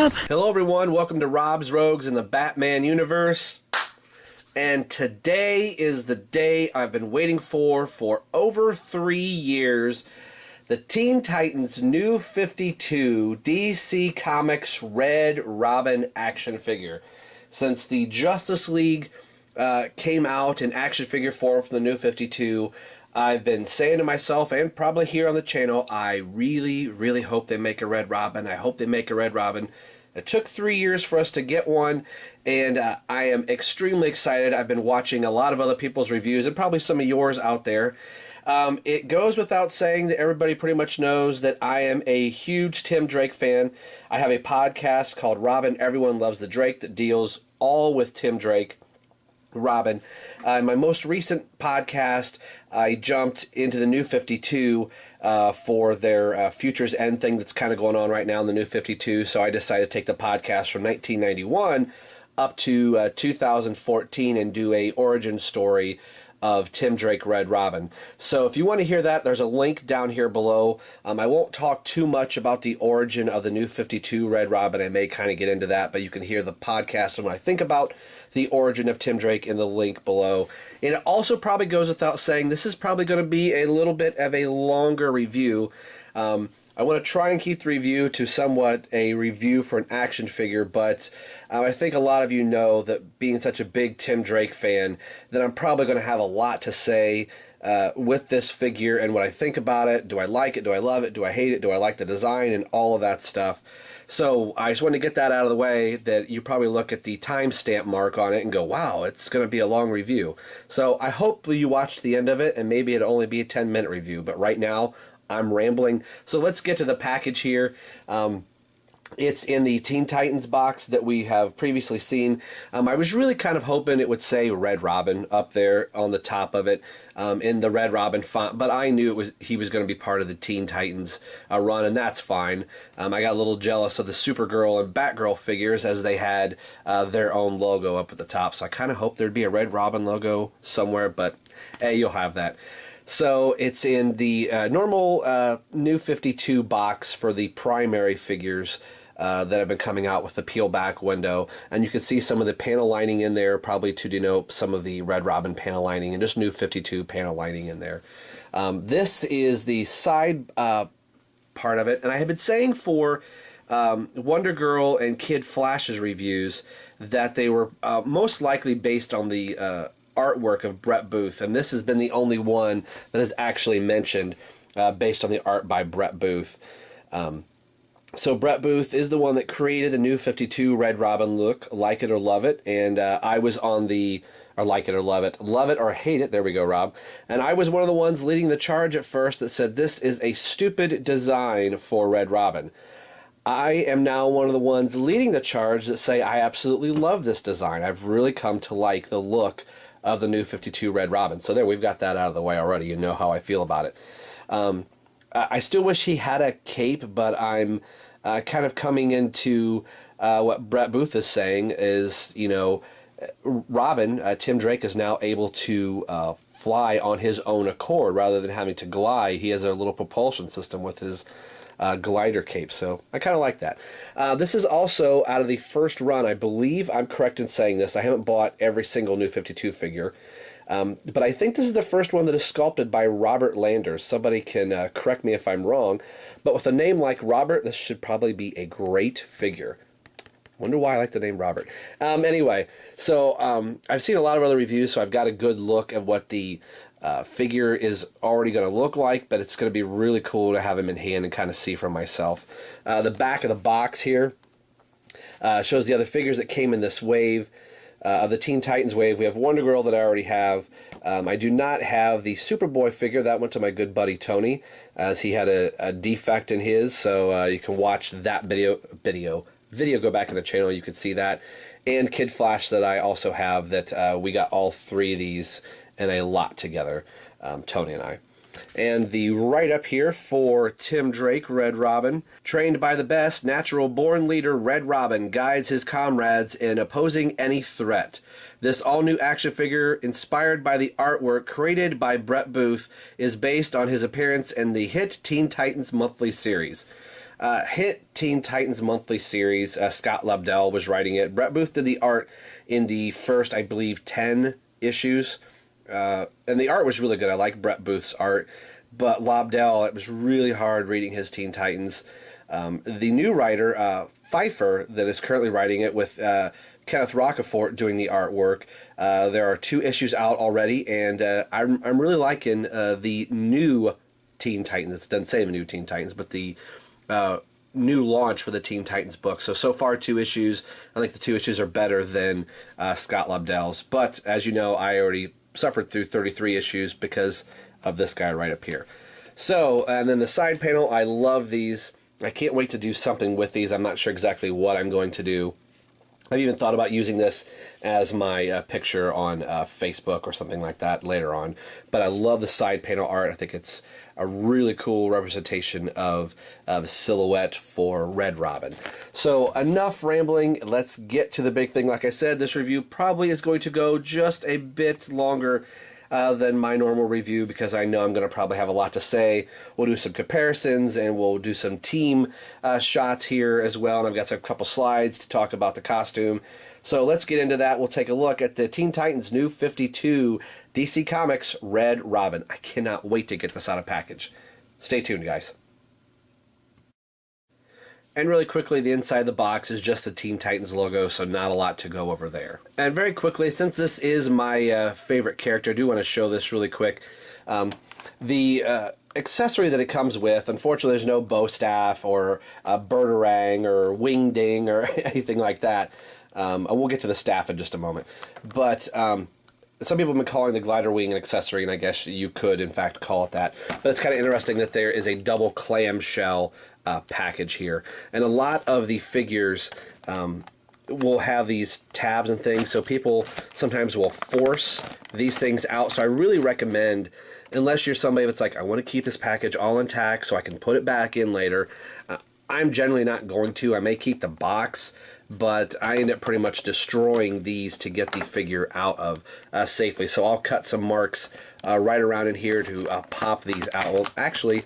Rob. Hello everyone, welcome to Rob's Rogues in the Batman universe. And today is the day I've been waiting for over 3 years. The Teen Titans New 52 DC Comics Red Robin action figure. Since the Justice League came out in action figure form from the New 52, I've been saying to myself, and probably here on the channel, I really, really hope they make a Red Robin. I hope they make a Red Robin. It took 3 years for us to get one, and I am extremely excited. I've been watching a lot of other people's reviews, and probably some of yours out there. It goes without saying that everybody pretty much knows that I am a huge Tim Drake fan. I have a podcast called Robin, Everyone Loves the Drake, that deals all with Tim Drake. Robin. In my most recent podcast, I jumped into the New 52 for their Futures End thing that's kind of going on right now in the New 52, so I decided to take the podcast from 1991 up to 2014 and do a origin story of Tim Drake Red Robin. So if you want to hear that, there's a link down here below. I won't talk too much about the origin of the New 52 Red Robin. I may kind of get into that, but you can hear the podcast and what I think about the origin of Tim Drake in the link below. And it also probably goes without saying, this is probably going to be a little bit of a longer review. I want to try and keep the review to somewhat a review for an action figure, but I think a lot of you know that being such a big Tim Drake fan, that I'm probably going to have a lot to say with this figure and what I think about it. Do I like it? Do I love it? Do I hate it? Do I like the design? And all of that stuff. So I just wanted to get that out of the way, that you probably look at the timestamp mark on it and go, wow, it's going to be a long review. So I hope you watch the end of it, and maybe it'll only be a 10-minute review. But right now, I'm rambling. So let's get to the package here. It's in the Teen Titans box that we have previously seen. I was really kind of hoping it would say Red Robin up there on the top of it in the Red Robin font, but I knew he was going to be part of the Teen Titans run, and that's fine. I got a little jealous of the Supergirl and Batgirl figures as they had their own logo up at the top, so I kind of hoped there'd be a Red Robin logo somewhere, but hey, you'll have that. So it's in the normal New 52 box for the primary figures that have been coming out with the peel back window, and you can see some of the panel lining in there, probably to denote some of the Red Robin panel lining, and just New 52 panel lining in there. This is the side part of it, and I have been saying for Wonder Girl and Kid Flash's reviews that they were most likely based on the artwork of Brett Booth, and this has been the only one that is actually mentioned based on the art by Brett Booth. So Brett Booth is the one that created the New 52 Red Robin look, like it or love it, and I was on the, or like it or love it or hate it, there we go, Rob, and I was one of the ones leading the charge at first that said this is a stupid design for Red Robin. I am now one of the ones leading the charge that say I absolutely love this design. I've really come to like the look of the New 52 Red Robin. So there, we've got that out of the way already. You know how I feel about it. I still wish he had a cape, but I'm kind of coming into what Brett Booth is saying is, you know, Robin, Tim Drake, is now able to fly on his own accord rather than having to glide. He has a little propulsion system with his glider cape, so I kind of like that. This is also out of the first run. I believe I'm correct in saying this. I haven't bought every single New 52 figure, but I think this is the first one that is sculpted by Robert Landers. Somebody can correct me if I'm wrong, but with a name like Robert, this should probably be a great figure. Wonder why I like the name Robert. Anyway, so I've seen a lot of other reviews, so I've got a good look at what the figure is already going to look like, but it's going to be really cool to have him in hand and kind of see for myself. The back of the box here shows the other figures that came in this wave. Of the Teen Titans wave, we have Wonder Girl that I already have. I do not have the Superboy figure. That went to my good buddy Tony, as he had a defect in his, so you can watch that video, go back in the channel, you can see that. And Kid Flash that I also have, that we got all three of these in a lot together, Tony and I. And the write-up here for Tim Drake, Red Robin. Trained by the best, natural-born leader Red Robin guides his comrades in opposing any threat. This all-new action figure, inspired by the artwork created by Brett Booth, is based on his appearance in the hit Teen Titans monthly series. hit Teen Titans monthly series. Scott Lobdell was writing it. Brett Booth did the art in the first, I believe, 10 issues. And the art was really good. I like Brett Booth's art. But Lobdell, it was really hard reading his Teen Titans. The new writer, Pfeiffer, that is currently writing it with Kenneth Rocafort doing the artwork. There are 2 issues out already, and I'm really liking the new Teen Titans. It doesn't say the new Teen Titans, but the new launch for the Teen Titans book. So far 2 issues. I think the 2 issues are better than Scott Lobdell's. But as you know, I already suffered through 33 issues because of this guy right up here. So, and then the side panel, I love these. I can't wait to do something with these. I'm not sure exactly what I'm going to do. I've even thought about using this as my picture on Facebook or something like that later on. But I love the side panel art. I think it's a really cool representation of the silhouette for Red Robin. So enough rambling. Let's get to the big thing. Like I said, this review probably is going to go just a bit longer than my normal review because I know I'm going to probably have a lot to say. We'll do some comparisons and we'll do some team shots here as well. And I've got a couple slides to talk about the costume. So let's get into that. We'll take a look at the Teen Titans New 52 DC Comics Red Robin. I cannot wait to get this out of package. Stay tuned, guys. And really quickly, the inside of the box is just the Teen Titans logo, so not a lot to go over there. And very quickly, since this is my favorite character, I do want to show this really quick. The accessory that it comes with, unfortunately, there's no bow staff or a birdarang or wingding or anything like that. We'll get to the staff in just a moment. But some people have been calling the glider wing an accessory, and I guess you could, in fact, call it that. But it's kind of interesting that there is a double clamshell package here. And a lot of the figures will have these tabs and things, so people sometimes will force these things out. So I really recommend, unless you're somebody that's like, I want to keep this package all intact so I can put it back in later, I'm generally not going to. I may keep the box, but I end up pretty much destroying these to get the figure out of safely. So I'll cut some marks right around in here to pop these out. Well, actually,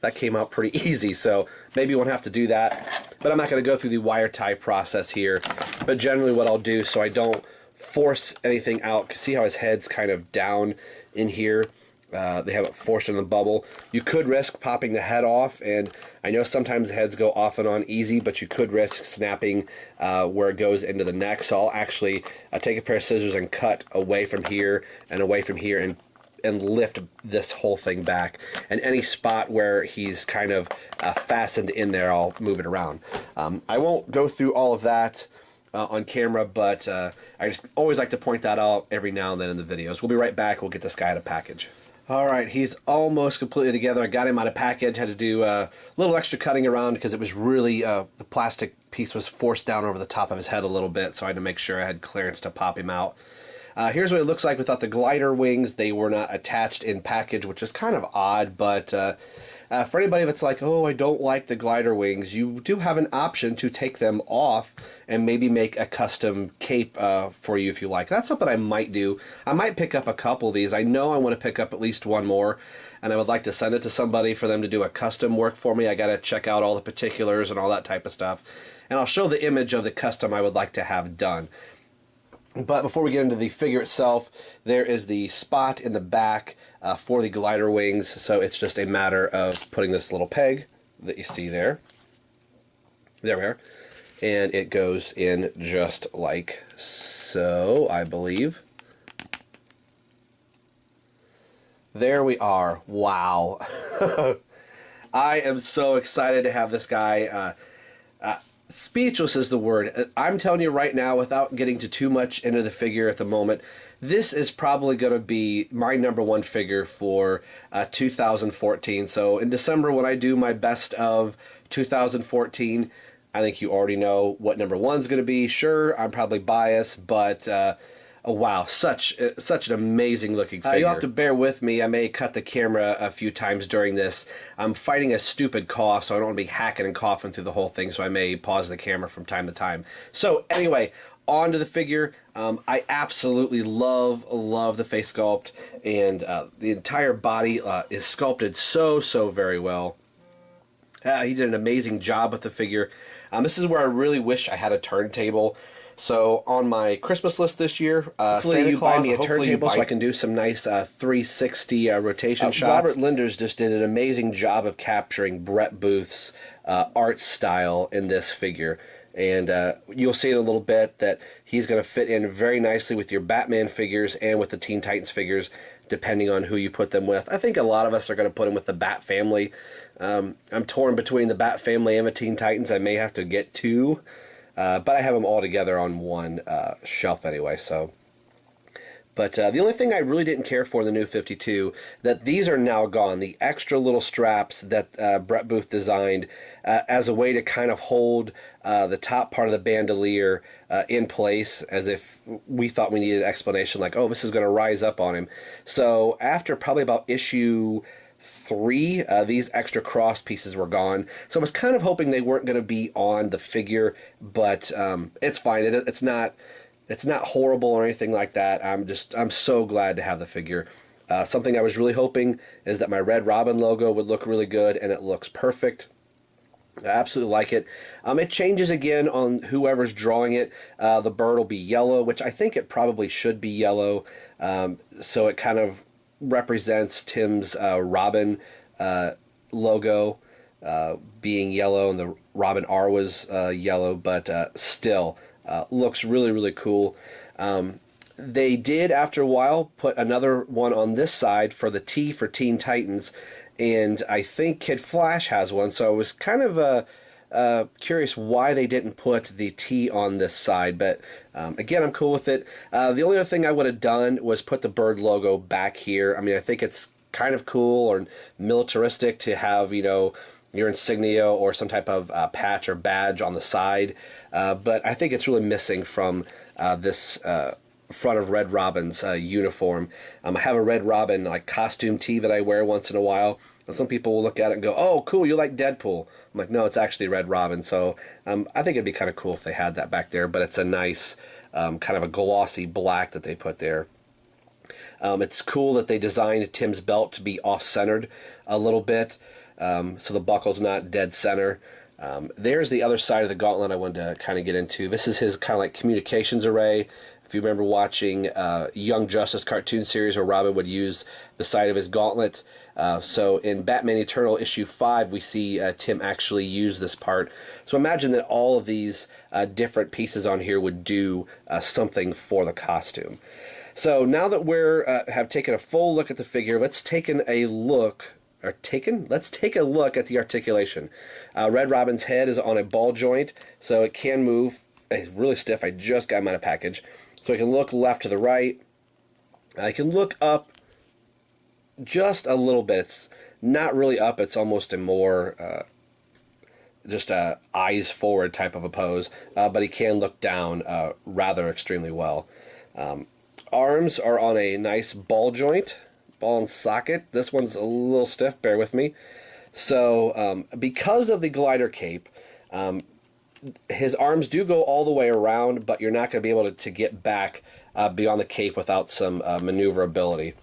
that came out pretty easy, so maybe you won't have to do that. But I'm not going to go through the wire tie process here. But generally what I'll do, so I don't force anything out, see how his head's kind of down in here? They have it forced in the bubble. You could risk popping the head off, and I know sometimes the heads go off and on easy, but you could risk snapping where it goes into the neck. So I'll actually take a pair of scissors and cut away from here and lift this whole thing back. And any spot where he's kind of fastened in there, I'll move it around. I won't go through all of that on camera, but I just always like to point that out every now and then in the videos. We'll be right back. We'll get this guy out of package. All right, he's almost completely together. I got him out of package. Had to do a little extra cutting around because it was really, the plastic piece was forced down over the top of his head a little bit, so I had to make sure I had clearance to pop him out. Here's what it looks like without the glider wings. They were not attached in package, which is kind of odd, but for anybody that's like, oh, I don't like the glider wings, you do have an option to take them off and maybe make a custom cape for you if you like. That's something I might do. I might pick up a couple of these. I know I want to pick up at least one more, and I would like to send it to somebody for them to do a custom work for me. I got to check out all the particulars and all that type of stuff, and I'll show the image of the custom I would like to have done. But before we get into the figure itself, there is the spot in the back for the glider wings, so it's just a matter of putting this little peg that you see there. There we are. And it goes in just like so, I believe. There we are. Wow. I am so excited to have this guy. Speechless is the word. I'm telling you right now, without getting too much into the figure at the moment, this is probably going to be my #1 figure for 2014. So in December, when I do my best of 2014, I think you already know what #1 is going to be. Sure, I'm probably biased, but oh, wow, such an amazing looking figure. You'll have to bear with me. I may cut the camera a few times during this. I'm fighting a stupid cough, so I don't want to be hacking and coughing through the whole thing, so I may pause the camera from time to time. So anyway, on to the figure. I absolutely love the face sculpt, and the entire body is sculpted so very well. He did an amazing job with the figure. This is where I really wish I had a turntable. So on my Christmas list this year, Santa you Claus, buy me a hopefully turntable so I can do some nice 360 rotation shots. Robert Linders just did an amazing job of capturing Brett Booth's art style in this figure. And you'll see in a little bit that he's going to fit in very nicely with your Batman figures and with the Teen Titans figures, depending on who you put them with. I think a lot of us are going to put him with the Bat family. I'm torn between the Bat family and the Teen Titans. I may have to get two, but I have them all together on one shelf anyway, so... But the only thing I really didn't care for in the new 52, that these are now gone. The extra little straps that Brett Booth designed as a way to kind of hold the top part of the bandolier in place, as if we thought we needed an explanation, like, oh, this is going to rise up on him. So after probably about issue 3, these extra cross pieces were gone. So I was kind of hoping they weren't going to be on the figure, but it's fine. It's not horrible or anything like that. I'm so glad to have the figure. Something I was really hoping is that my Red Robin logo would look really good, and it looks perfect. I absolutely like it. It changes again on whoever's drawing it. The bird will be yellow, which I think it probably should be yellow. So it kind of represents Tim's Robin logo being yellow, and the Robin R was yellow, but still... looks really, really cool. They did, after a while, put another one on this side for the T for Teen Titans, and I think Kid Flash has one, so I was kind of curious why they didn't put the T on this side, but again, I'm cool with it. The only other thing I would have done was put the bird logo back here. I mean, I think it's kind of cool or militaristic to have, you know, your insignia or some type of patch or badge on the side, but I think it's really missing from this front of Red Robin's uniform. I have a Red Robin like costume tee that I wear once in a while, and some people will look at it and go, oh, cool, you like Deadpool. I'm like, no, it's actually Red Robin, so I think it'd be kind of cool if they had that back there, but it's a nice kind of a glossy black that they put there. It's cool that they designed Tim's belt to be off-centered a little bit, so the buckle's not dead center. There's the other side of the gauntlet I wanted to kind of get into. This is his kind of like communications array. If you remember watching Young Justice cartoon series where Robin would use the side of his gauntlet. So in Batman Eternal issue 5, we see Tim actually use this part. So imagine that all of these different pieces on here would do something for the costume. So now that we're have taken a full look at the figure, let's take a look at the articulation. Red Robin's head is on a ball joint, so it can move. It's really stiff. I just got him out of package. So I can look left to the right. I can look up just a little bit. It's not really up. It's almost a more just a eyes forward type of a pose, but he can look down rather extremely well. Arms are on a nice ball joint. Ball and socket. This one's a little stiff, bear with me. So because of the glider cape, his arms do go all the way around, but you're not going to be able to get back beyond the cape without some maneuverability.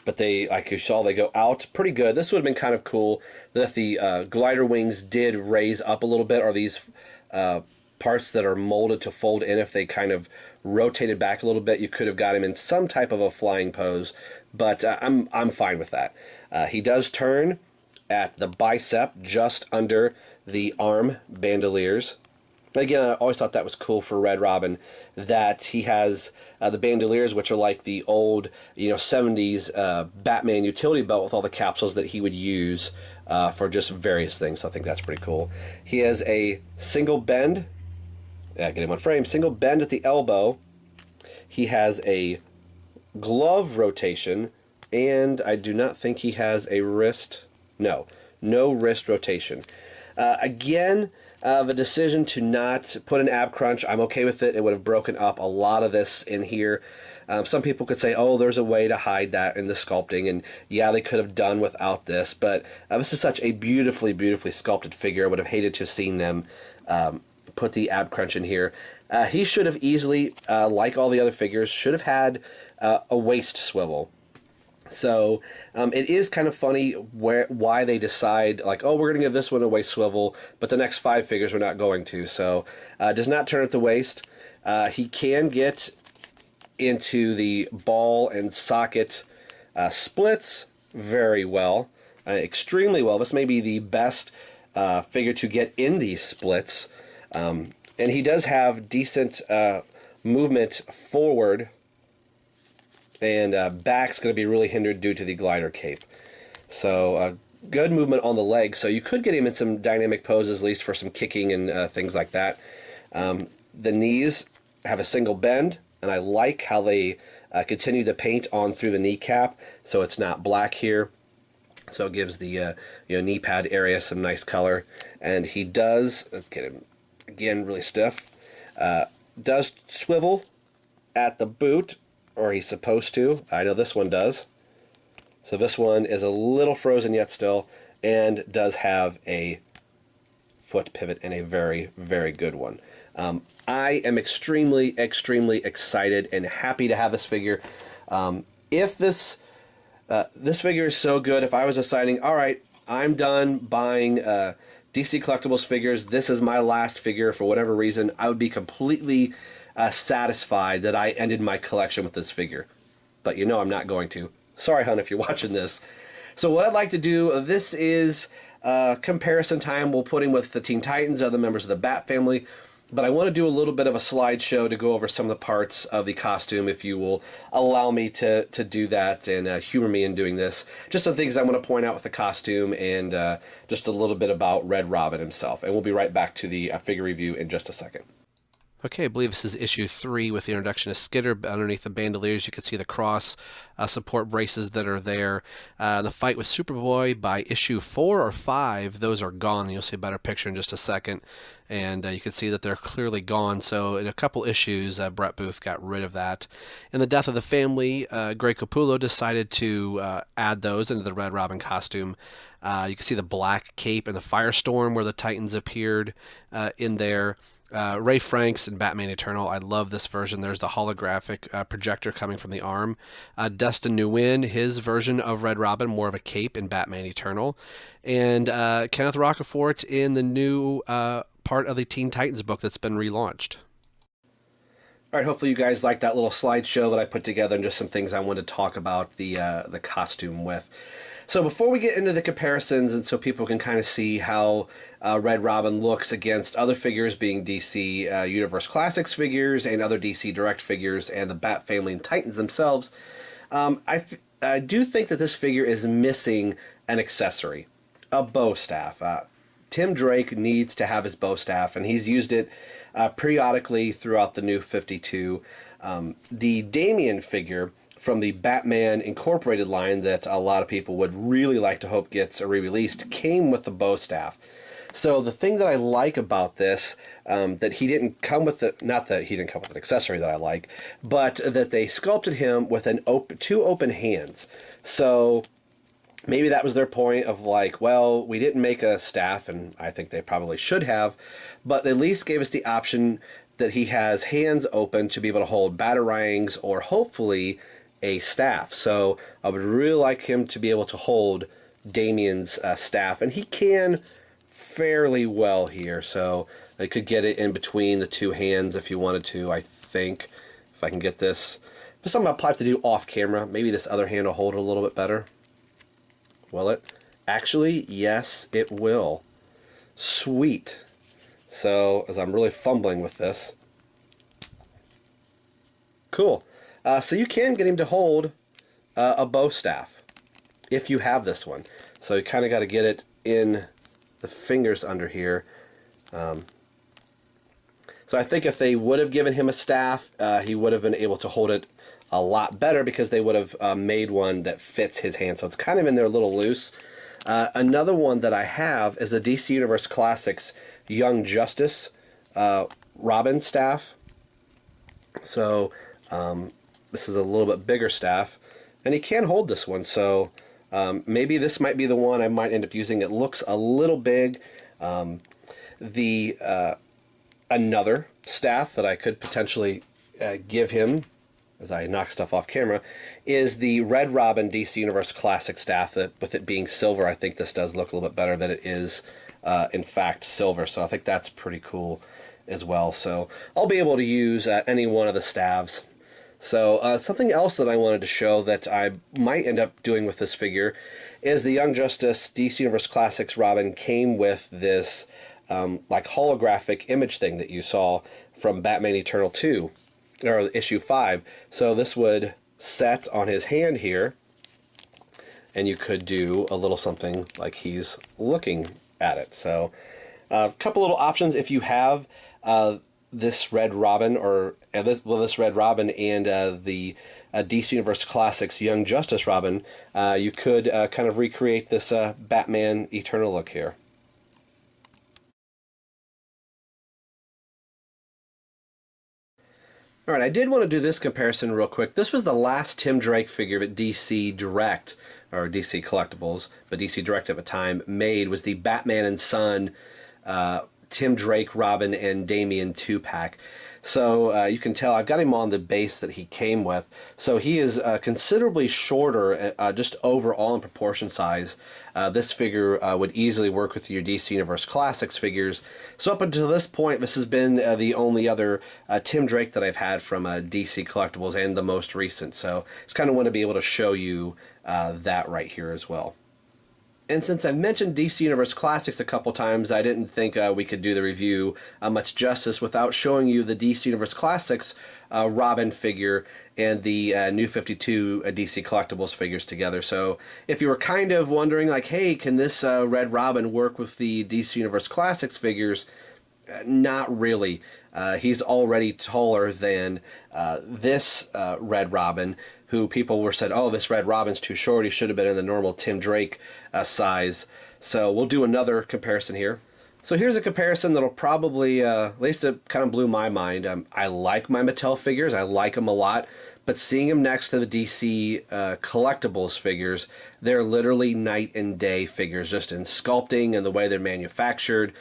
But they, like you saw, they go out pretty good. This would have been kind of cool that if the glider wings did raise up a little bit, or these parts that are molded to fold in, if they kind of rotated back a little bit, you could have got him in some type of a flying pose. But I'm fine with that. He does turn at the bicep, just under the arm bandoliers. But again, I always thought that was cool for Red Robin, that he has the bandoliers, which are like the old, 70s Batman utility belt with all the capsules that he would use for just various things. So I think that's pretty cool. He has a single bend. Get him on frame. Single bend at the elbow. He has a glove rotation, and I do not think he has a wrist. No wrist rotation. Again, the decision to not put an ab crunch, I'm okay with it. It would have broken up a lot of this in here. Some people could say, oh, there's a way to hide that in the sculpting, and yeah, they could have done without this, but this is such a beautifully, beautifully sculpted figure. I would have hated to have seen them put the ab crunch in here. He should have easily, like all the other figures, should have had a waist swivel. So it is kind of funny why they decide, like, oh, we're going to give this one a waist swivel, but the next 5 figures we're not going to. So does not turn at the waist. He can get into the ball and socket splits very well, extremely well. This may be the best figure to get in these splits. And he does have decent movement forward, and back's going to be really hindered due to the glider cape. So good movement on the legs, so you could get him in some dynamic poses, at least for some kicking and things like that. The knees have a single bend, and I like how they continue to paint on through the kneecap, so it's not black here. So it gives the knee pad area some nice color. And he does, let's get him again really stiff, does swivel at the boot, or he's supposed to. I know this one does. So this one is a little frozen yet still, and does have a foot pivot, and a very, very good one. I am extremely, extremely excited and happy to have this figure. If this figure is so good, if I was deciding, all right, I'm done buying DC Collectibles figures, this is my last figure for whatever reason, I would be completely satisfied that I ended my collection with this figure. But you know I'm not going to. Sorry, hon, if you're watching this. So what I'd like to do, this is comparison time. We'll put him with the Teen Titans, other members of the Bat family. But I want to do a little bit of a slideshow to go over some of the parts of the costume, if you will allow me to do that and humor me in doing this. Just some things I want to point out with the costume, and just a little bit about Red Robin himself. And we'll be right back to the figure review in just a second. Okay, I believe this is issue 3 with the introduction of Skitter. Underneath the bandoliers, you can see the cross support braces that are there. The fight with Superboy by issue 4 or 5, those are gone. You'll see a better picture in just a second. And you can see that they're clearly gone. So in a couple issues, Brett Booth got rid of that. In the Death of the Family, Greg Capullo decided to add those into the Red Robin costume. You can see the black cape and the Firestorm where the Titans appeared in there. Ray Franks and Batman Eternal, I love this version. There's the holographic projector coming from the arm. Dustin Nguyen, his version of Red Robin, more of a cape in Batman Eternal. And Kenneth Rocafort in the new part of the Teen Titans book that's been relaunched. All right, hopefully you guys like that little slideshow that I put together and just some things I wanted to talk about the costume with. So before we get into the comparisons, and so people can kind of see how Red Robin looks against other figures, being DC Universe Classics figures and other DC Direct figures and the Bat Family and Titans themselves, I do think that this figure is missing an accessory, a bow staff. Tim Drake needs to have his bow staff, and he's used it periodically throughout the New 52. The Damian figure from the Batman Incorporated line that a lot of people would really like to hope gets re-released came with the bow staff. So the thing that I like about this, that he didn't come with the, not that he didn't come with an accessory that I like, but that they sculpted him with two open hands. So maybe that was their point of like, well, we didn't make a staff, and I think they probably should have, but they at least gave us the option that he has hands open to be able to hold batarangs or hopefully a staff. So I would really like him to be able to hold Damian's staff, and he can fairly well here. So I could get it in between the two hands if you wanted to, I think, if I can get this. But something I'll probably have to do off camera. Maybe this other hand will hold it a little bit better. Will it? Actually, yes, it will. Sweet. So, as I'm really fumbling with this. Cool. So you can get him to hold a bow staff if you have this one. So you kind of got to get it in the fingers under here. So I think if they would have given him a staff, he would have been able to hold it a lot better because they would have made one that fits his hand. So it's kind of in there a little loose. Another one that I have is a DC Universe Classics Young Justice Robin staff. So this is a little bit bigger staff, and he can hold this one, so maybe this might be the one I might end up using. It looks a little big. Another staff that I could potentially give him as I knock stuff off camera, is the Red Robin DC Universe Classic staff. That with it being silver, I think this does look a little bit better than it is, in fact, silver. So I think that's pretty cool as well. So I'll be able to use any one of the staves. So something else that I wanted to show that I might end up doing with this figure is the Young Justice DC Universe Classics Robin came with this like holographic image thing that you saw from Batman Eternal 2, or issue 5. So this would set on his hand here, and you could do a little something like he's looking at it. So a couple little options if you have this Red Robin, or this Red Robin and the DC Universe Classics Young Justice Robin, you could kind of recreate this Batman Eternal look here. Alright, I did want to do this comparison real quick. This was the last Tim Drake figure that DC Direct, or DC Collectibles, but DC Direct at the time, made, was the Batman and Son Tim Drake, Robin, and Damian 2-pack. So you can tell I've got him on the base that he came with. So he is considerably shorter, just overall in proportion size. This figure would easily work with your DC Universe Classics figures. So up until this point, this has been the only other Tim Drake that I've had from DC Collectibles, and the most recent. So just kind of want to be able to show you that right here as well. And since I've mentioned DC Universe Classics a couple times, I didn't think we could do the review much justice without showing you the DC Universe Classics Robin figure and the New 52 DC Collectibles figures together. So if you were kind of wondering, like, hey, can this Red Robin work with the DC Universe Classics figures? Not really. He's already taller than this Red Robin, who people were said, oh, this Red Robin's too short. He should have been in the normal Tim Drake size. So we'll do another comparison here. So here's a comparison that'll probably, at least it kind of blew my mind. I like my Mattel figures. I like them a lot. But seeing them next to the DC Collectibles figures, they're literally night and day figures, just in sculpting and the way they're manufactured.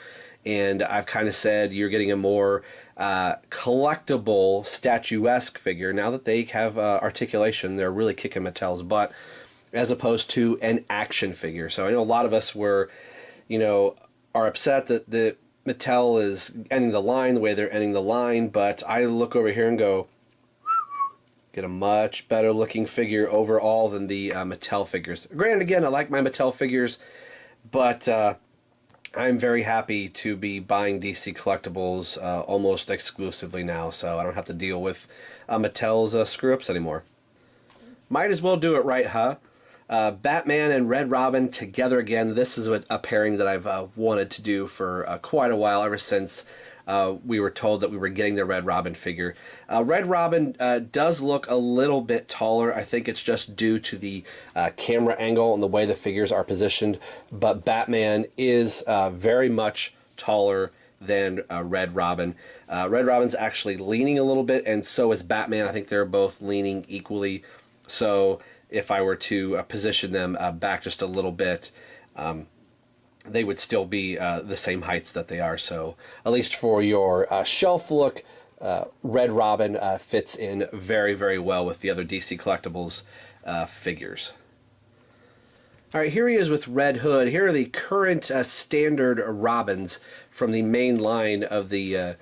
And I've kind of said you're getting a more collectible, statuesque figure. Now that they have articulation, they're really kicking Mattel's butt, as opposed to an action figure. So I know a lot of us were, are upset that the Mattel is ending the line the way they're ending the line, but I look over here and go, get a much better looking figure overall than the Mattel figures. Granted, again, I like my Mattel figures, but I'm very happy to be buying DC Collectibles almost exclusively now, so I don't have to deal with Mattel's screw-ups anymore. Might as well do it right, huh? Batman and Red Robin together again. This is a pairing that I've wanted to do for quite a while, ever since we were told that we were getting the Red Robin figure. Red Robin does look a little bit taller. I think it's just due to the camera angle and the way the figures are positioned. But Batman is very much taller than Red Robin. Red Robin's actually leaning a little bit, and so is Batman. I think they're both leaning equally. So if I were to position them back just a little bit, they would still be the same heights that they are. So at least for your shelf look, Red Robin fits in very, very well with the other DC Collectibles figures. All right, here he is with Red Hood. Here are the current standard Robins from the main line of the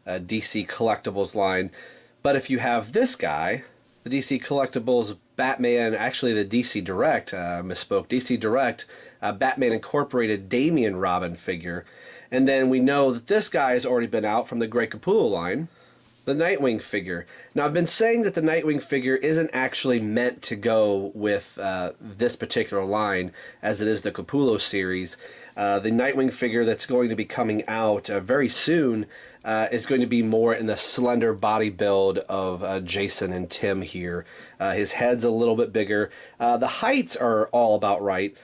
DC Collectibles line. But if you have this guy, the DC Collectibles Batman, actually the DC Direct, misspoke, DC Direct, Batman Incorporated Damian Robin figure. And then we know that this guy has already been out from the Grey Capullo line, the Nightwing figure. Now, I've been saying that the Nightwing figure isn't actually meant to go with this particular line, as it is the Capullo series. The Nightwing figure that's going to be coming out very soon is going to be more in the slender body build of Jason and Tim here. His head's a little bit bigger. The heights are all about right.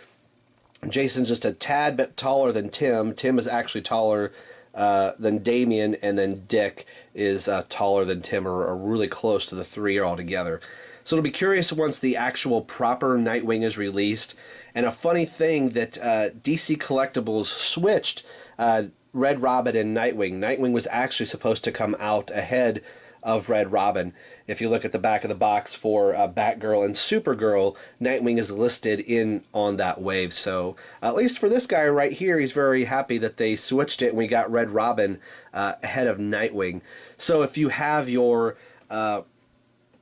Jason's just a tad bit taller than Tim. Tim is actually taller than Damian, and then Dick is taller than Tim, or really close to the three all together. So it'll be curious once the actual proper Nightwing is released. And a funny thing that DC Collectibles switched Red Robin and Nightwing. Nightwing was actually supposed to come out ahead of Red Robin. If you look at the back of the box for Batgirl and Supergirl, Nightwing is listed in on that wave. So at least for this guy right here, he's very happy that they switched it and we got Red Robin ahead of Nightwing. So if you have your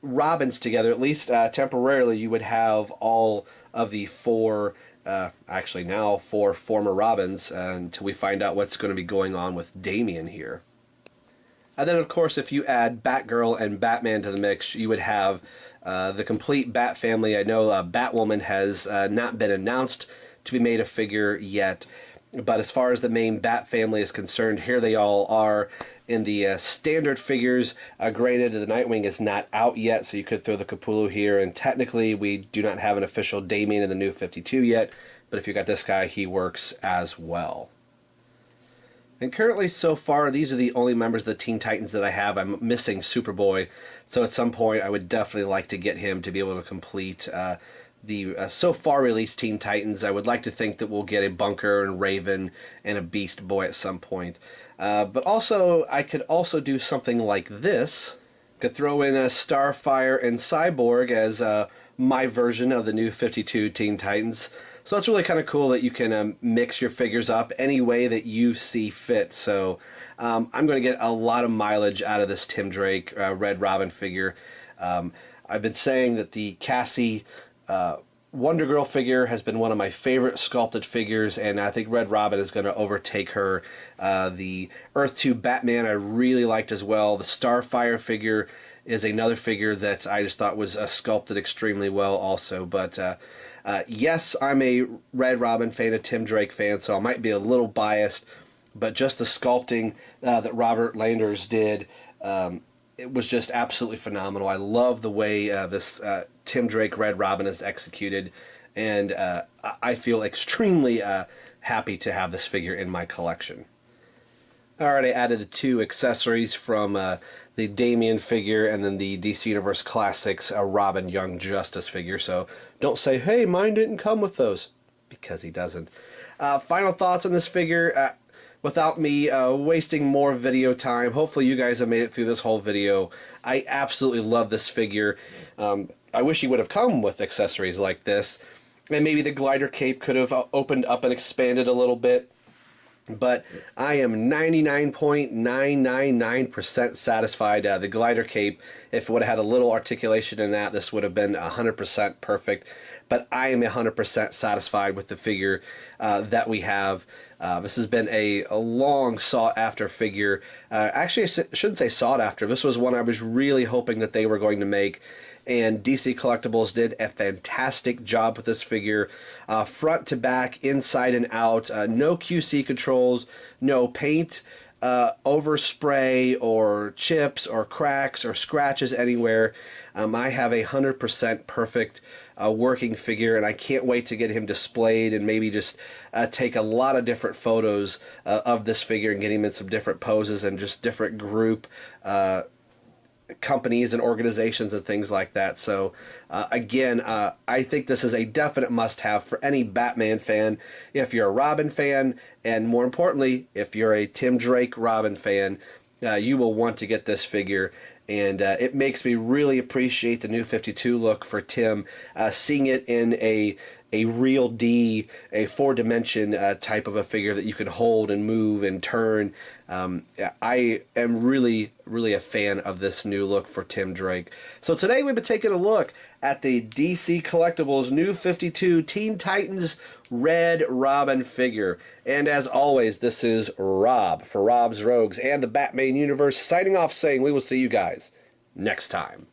Robins together, at least temporarily, you would have all of the four, actually now four former Robins, until we find out what's going to be going on with Damian here. And then, of course, if you add Batgirl and Batman to the mix, you would have the complete Bat family. I know Batwoman has not been announced to be made a figure yet, but as far as the main Bat family is concerned, here they all are in the standard figures. Granted, the Nightwing is not out yet, so you could throw the Capullo here, and technically we do not have an official Damian in the New 52 yet, but if you got this guy, he works as well. And currently, so far, these are the only members of the Teen Titans that I have. I'm missing Superboy, so at some point I would definitely like to get him to be able to complete the so far released Teen Titans. I would like to think that we'll get a Bunker and Raven and a Beast Boy at some point. But also, I could also do something like this. Could throw in a Starfire and Cyborg as my version of the New 52 Teen Titans. So it's really kind of cool that you can mix your figures up any way that you see fit. So I'm going to get a lot of mileage out of this Tim Drake Red Robin figure. I've been saying that the Cassie Wonder Girl figure has been one of my favorite sculpted figures, and I think Red Robin is going to overtake her. The Earth 2 Batman I really liked as well. The Starfire figure is another figure that I just thought was sculpted extremely well also. But yes, I'm a Red Robin fan, a Tim Drake fan, so I might be a little biased, but just the sculpting that Robert Landers did, it was just absolutely phenomenal. I love the way this Tim Drake Red Robin is executed, and I feel extremely happy to have this figure in my collection. I already added the two accessories from the Damian figure and then the DC Universe Classics Robin Young Justice figure, so don't say, hey, mine didn't come with those, because he doesn't. Final thoughts on this figure, without me wasting more video time. Hopefully you guys have made it through this whole video. I absolutely love this figure. I wish he would have come with accessories like this, and maybe the glider cape could have opened up and expanded a little bit. But I am 99.999% satisfied. The glider cape, if it would have had a little articulation in that, this would have been 100% perfect. But I am 100% satisfied with the figure that we have. This has been a long sought-after figure. Actually, I shouldn't say sought-after. This was one I was really hoping that they were going to make. And DC Collectibles did a fantastic job with this figure, front to back, inside and out. No QC controls, no paint overspray or chips or cracks or scratches anywhere. I have a 100% perfect working figure, and I can't wait to get him displayed and maybe just take a lot of different photos of this figure and get him in some different poses and just different group companies and organizations and things like that. So again, I think this is a definite must-have for any Batman fan. If you're a Robin fan, and more importantly, if you're a Tim Drake Robin fan, you will want to get this figure. And it makes me really appreciate the New 52 look for Tim. Seeing it in a real D, a four-dimension type of a figure that you can hold and move and turn. I am really, really a fan of this new look for Tim Drake. So today we've been taking a look at the DC Collectibles New 52 Teen Titans Red Robin figure. And as always, this is Rob for Rob's Rogues and the Batman Universe signing off saying we will see you guys next time.